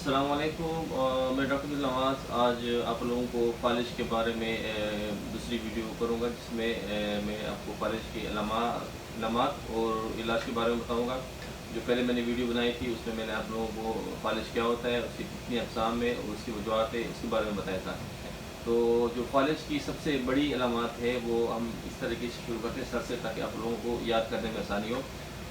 अस्सलाम वालेकुम। मैं डॉक्टर नवाज आज आप लोगों को फालिज के बारे में दूसरी वीडियो करूंगा, जिसमें मैं आपको फालिज की अलामात और इलाज के बारे में बताऊंगा। जो पहले मैंने वीडियो बनाई थी उसमें मैंने आप लोगों को फालिज क्या होता है, उसकी कितनी अक़साम है और उसकी वजूहत है, इसके बारे में बताया था। तो जो फालिज की सबसे बड़ी अलामात है वो हम इस तरीके से शुरू करते हैं सर से, ताकि आप लोगों को याद करने में आसानी हो।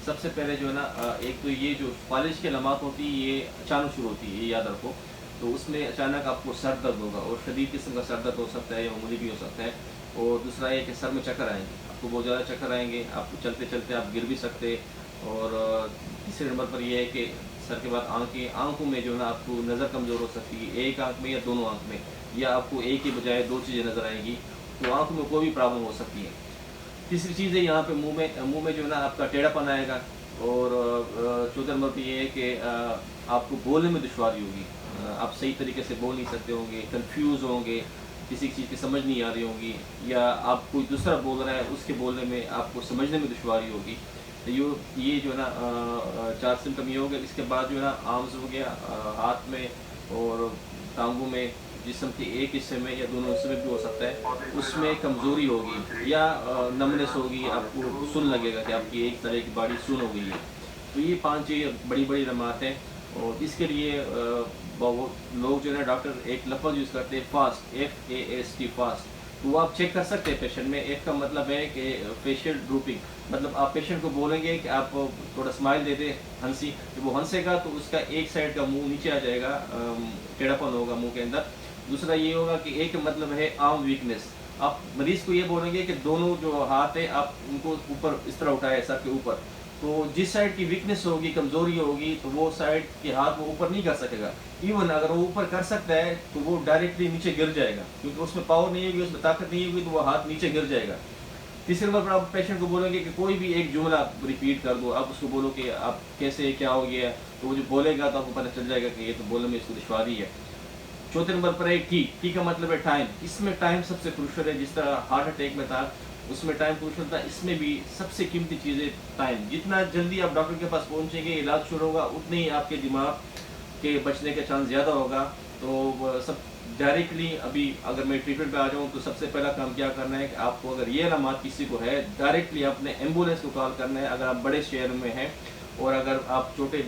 सबसे पहले जो है ना, एक तो ये जो फालिज की अलामात होती है ये अचानक शुरू होती है, ये याद रखो। तो उसमें अचानक आपको सर दर्द होगा, और शदीद किस्म का सर दर्द हो सकता है या मामूली भी हो सकता है। और दूसरा ये कि सर में चक्कर आएंगे, आपको बहुत ज़्यादा चक्कर आएंगे, आपको चलते चलते आप गिर भी सकते। और तीसरे नंबर पर यह है कि सर के बाद आंखों में जो है ना आपको नज़र कमज़ोर हो सकती है, एक आंख में या दोनों आंख में, या आपको एक ही बजाय दो चीज़ें नज़र आएंगी। तो आंखों में कोई भी प्रॉब्लम हो सकती है। तीसरी चीज़ है यहाँ पे मुंह में जो है ना आपका टेढ़ापन आएगा। और चौथे नंबर पे ये है कि आपको बोलने में दुश्वारी होगी। आप सही तरीके से बोल नहीं सकते होंगे, कंफ्यूज होंगे, किसी चीज़ की समझ नहीं आ रही होगी, या आप कोई दूसरा बोल रहा है उसके बोलने में आपको समझने में दुश्वारी होगी। तो ये जो है ना चार सिम्टम ये हो गए। इसके बाद जो है ना आर्म्स हो गया, हाथ में और टांगों में, जिस्म के एक हिस्से में या दोनों हिस्से में भी हो सकता है, उसमें कमज़ोरी होगी या नमनेस होगी, आपको सुन लगेगा कि आपकी एक तरह की बॉडी सुन हो गई है। तो ये 5 बड़ी बड़ी अलामात हैं। और इसके लिए बहुत लोग जो है ना डॉक्टर एक लफ्ज़ यूज़ करते हैं, फास्ट, FAST, फास्ट। तो वो आप चेक कर सकते हैं पेशेंट में। एक का मतलब है कि फेशियल ड्रूपिंग, मतलब आप पेशेंट को बोलेंगे कि आप थोड़ा स्माइल दे दें, हंसी। जब वो हंसेगा तो उसका एक साइड का मुंह नीचे आ जाएगा, टेढ़ापन होगा मुंह के अंदर। दूसरा ये होगा कि एक मतलब है आर्म वीकनेस। आप मरीज़ को ये बोलेंगे कि दोनों जो हाथ है आप उनको ऊपर इस तरह उठाए सर के ऊपर। तो जिस साइड की वीकनेस होगी, कमज़ोरी होगी, तो वो साइड के हाथ वो ऊपर नहीं कर सकेगा। इवन अगर वो ऊपर कर सकता है तो वो डायरेक्टली नीचे गिर जाएगा, क्योंकि उसमें पावर नहीं होगी, उसमें ताकत नहीं होगी, तो वो हाथ नीचे गिर जाएगा। तीसरे नंबर पर आप पेशेंट को बोलेंगे कि कोई भी एक जुमला रिपीट कर दो। आप उसको बोलो कि आप कैसे, क्या हो गया है, तो वो जो बोलेगा तो आपको पता चल जाएगा कि ये तो बोलने में इसको दुश्वारी है। चौथे नंबर पर है टी का मतलब है टाइम। इसमें टाइम सबसे क्रूशियल है। जिस तरह हार्ट अटैक में था उसमें टाइम क्रूशियल था, इसमें भी सबसे कीमती चीज़ है टाइम। जितना जल्दी आप डॉक्टर के पास पहुंचेंगे, इलाज शुरू होगा, उतने ही आपके दिमाग के बचने का चांस ज़्यादा होगा। तो सब डायरेक्टली अभी अगर मैं ट्रीटमेंट पे आ जाऊँ तो सबसे पहला काम क्या करना है कि आपको, अगर ये अलामात किसी को है, डायरेक्टली अपने एम्बुलेंस को कॉल करना है। अगर आप बड़े शहर में हैं और अगर आप छोटे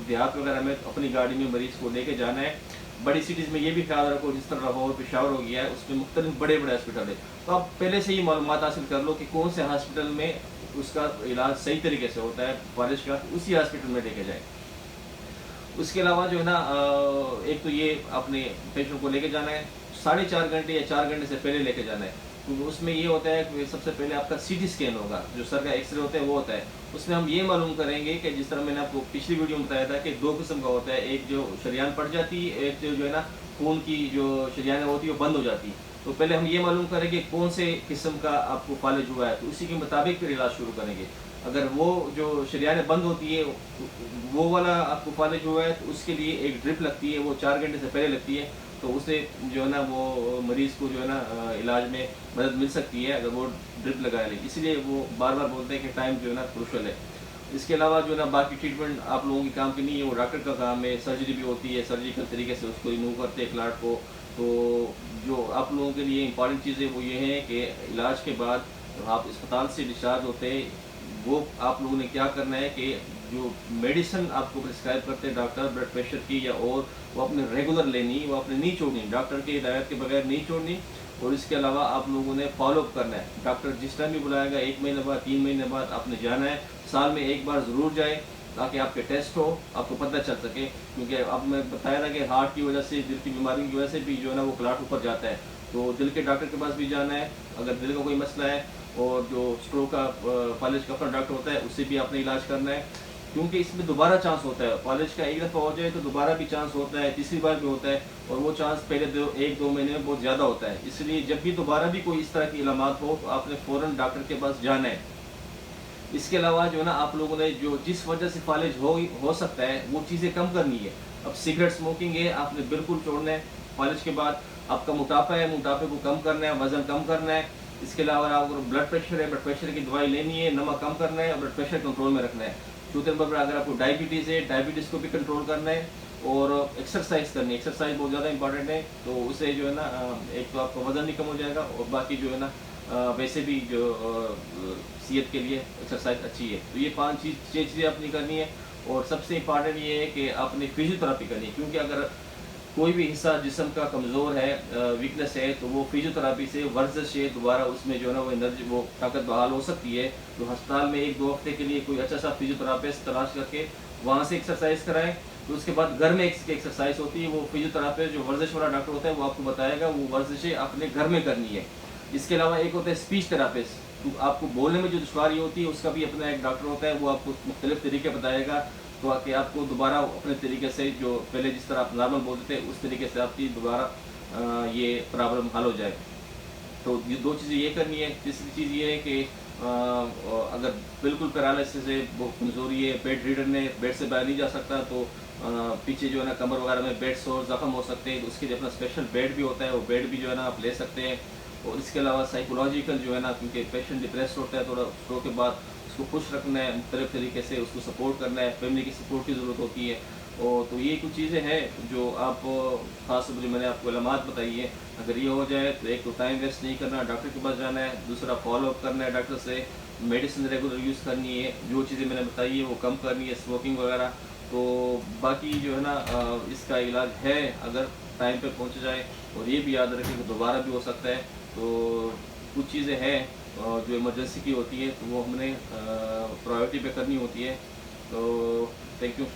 देहात वगैरह में, तो अपनी गाड़ी में मरीज़ को लेके जाना है। बड़ी सिटीज़ में ये भी ख्याल रखो, जिस तरह लाहौर, पेशावर हो गया है, उसमें मुख्तलिफ बड़े बड़े हॉस्पिटल है। तो आप पहले से ही मालूमात हासिल कर लो कि कौन से हॉस्पिटल में उसका इलाज सही तरीके से होता है फालिज का, उसी हॉस्पिटल में लेके जाए। उसके अलावा जो है ना एक तो ये अपने पेशेंट को लेके जाना है, 4.5 घंटे या 4 घंटे से पहले लेके जाना है। तो उसमें ये होता है कि सबसे पहले आपका सीटी स्कैन होगा, जो सर का एक्सरे होता है वो होता है। उसमें हम ये मालूम करेंगे कि जिस तरह मैंने आपको पिछली वीडियो में बताया था कि 2 किस्म का होता है, एक जो शरीयान पड़ जाती है, एक जो है ना खून की जो शरीयान होती है वो बंद हो जाती है। तो पहले हम ये मालूम करेंगे कौन से किस्म का आपको फालिज हुआ है, तो उसी के मुताबिक फिर इलाज शुरू करेंगे। अगर वो जो शरीयानें बंद होती है वो वाला आपको फालिज हुआ है, तो उसके लिए एक ड्रिप लगती है, वो 4 घंटे से पहले लगती है। तो उससे जो है ना वो मरीज़ को जो है ना इलाज में मदद मिल सकती है, अगर वो ड्रिप लगा ले। इसलिए वो बार बार बोलते हैं कि टाइम जो है ना क्रूशियल है। इसके अलावा जो है ना बाकी ट्रीटमेंट आप लोगों की काम की नहीं है, वो डॉक्टर का काम है। सर्जरी भी होती है, सर्जिकल तरीके से उसको रिमूव करते हैं क्लाट को। तो जो आप लोगों के लिए इंपॉर्टेंट चीज़ें वो ये हैं कि इलाज के बाद जब आप अस्पताल से डिस्चार्ज होते हैं, वो आप लोगों ने क्या करना है कि जो मेडिसिन आपको प्रिस्क्राइब करते हैं डॉक्टर, ब्लड प्रेशर की या और, वो आपने रेगुलर लेनी, वो आपने नहीं छोड़नी, डॉक्टर की हिदायत के बगैर नहीं छोड़नी। और इसके अलावा आप लोगों ने फॉलोअप करना है। डॉक्टर जिस टाइम भी बुलाएगा, 1 महीने बाद, 3 महीने बाद आपने जाना है। साल में एक बार ज़रूर जाए, ताकि आपके टेस्ट हो, आपको पता चल सके। क्योंकि अब मैं बताया था कि हार्ट की वजह से, दिल की बीमारी की वजह से भी जो है ना वो क्लाट ऊपर जाता है। तो दिल के डॉक्टर के पास भी जाना है अगर दिल का कोई मसला है। और जो स्ट्रोक का फालिज का अपना डॉक्टर होता है, उससे भी आपने इलाज करना है, क्योंकि इसमें दोबारा चांस होता है। फालिज का एक दफ़ा हो जाए तो दोबारा भी चांस होता है, तीसरी बार भी होता है। और वो चांस पहले 1-2 महीने में बहुत ज़्यादा होता है। इसलिए जब भी दोबारा भी कोई इस तरह की इलामात हो तो आपने फ़ौरन डॉक्टर के पास जाना है। इसके अलावा जो है ना आप लोगों ने जो जिस वजह से फालिज हो सकता है वो चीज़ें कम करनी है। अब सिगरेट स्मोकिंग है, आपने बिल्कुल छोड़ना है फालिज के बाद। आपका मोटापा है, मोटापे को कम करना है, वज़न कम करना है। इसके अलावा आपको ब्लड प्रेशर है, ब्लड प्रेशर की दवाई लेनी है, नमक कम करना है और ब्लड प्रेशर कंट्रोल में रखना है। चौथे नंबर पर अगर आपको डायबिटीज़ है, डायबिटीज़ को भी कंट्रोल करना है। और एक्सरसाइज करनी। एक्सरसाइज बहुत ज़्यादा इंपॉर्टेंट है, तो उससे जो है ना एक तो आपका वज़न भी कम हो जाएगा और बाकी जो है ना वैसे भी जो सेहत के लिए एक्सरसाइज अच्छी है। तो ये 6 चीज़ें अपनी करनी है। और सबसे इम्पॉर्टेंट ये है कि आपने फिजियोथेरेपी करनी है, क्योंकि अगर कोई भी हिस्सा जिस्म का कमज़ोर है, वीकनेस है, तो वो फिजियोथेरेपी से, वर्जिश से दोबारा उसमें जो है ना वो एनर्जी, वो ताकत बहाल हो सकती है। तो अस्पताल में 1-2 हफ्ते के लिए कोई अच्छा सा फिजियोथेरापिस्ट तलाश करके वहाँ से एक्सरसाइज कराएं। तो उसके बाद घर में एक एक्सरसाइज होती है, वो फिजियोथेरापिस्ट जो वर्जिश वाला डॉक्टर होता है वो आपको बताएगा, वो वर्जिशें अपने घर में करनी है। इसके अलावा एक होता है स्पीच थेरापिस्ट, तो आपको बोलने में जो दुश्वारी होती है उसका भी अपना एक डॉक्टर होता है, वो आपको मुख्तलिफ तरीके बताएगा, तो आके आपको दोबारा अपने तरीके से, जो पहले जिस तरह आप नॉर्मल बोलते थे उस तरीके से आपकी दोबारा ये प्रॉब्लम हल हो जाए। तो ये 2 चीज़ें ये करनी है। तीसरी चीज़ ये है कि अगर बिल्कुल पैरालिसिस है, वो कमज़ोरी है, बेड रिडन है, बेड से बाहर नहीं जा सकता, तो पीछे जो है ना कमर वगैरह में बेड सोर ज़ख्म हो सकते हैं, तो उसके लिए अपना स्पेशल बेड भी होता है, वो बेड भी जो है ना आप ले सकते हैं। और इसके अलावा साइकोलॉजिकल जो है ना, क्योंकि पेशेंट डिप्रेस होता है, थोड़ा स्ट्रोक के बाद उसको खुश रखना है, मुख्तलिफ तरीके से उसको सपोर्ट करना है, फैमिली की सपोर्ट की ज़रूरत होती है। और तो ये कुछ चीज़ें हैं जो आप ख़ास जो मैंने आपको अलामात बताई है, अगर ये हो जाए तो एक तो टाइम वेस्ट नहीं करना, डॉक्टर के पास जाना है, दूसरा फॉलोअप करना है डॉक्टर से, मेडिसिन रेगुलर यूज़ करनी है, जो चीज़ें मैंने बताई है वो कम करनी है, स्मोकिंग वगैरह। तो बाकी जो है ना इसका इलाज है अगर टाइम पे पहुंच जाए, और ये भी याद रखें कि दोबारा भी हो सकता है। तो कुछ चीज़ें हैं जो इमरजेंसी की होती है, तो वो हमने प्रायोरिटी पे करनी होती है। तो थैंक यू।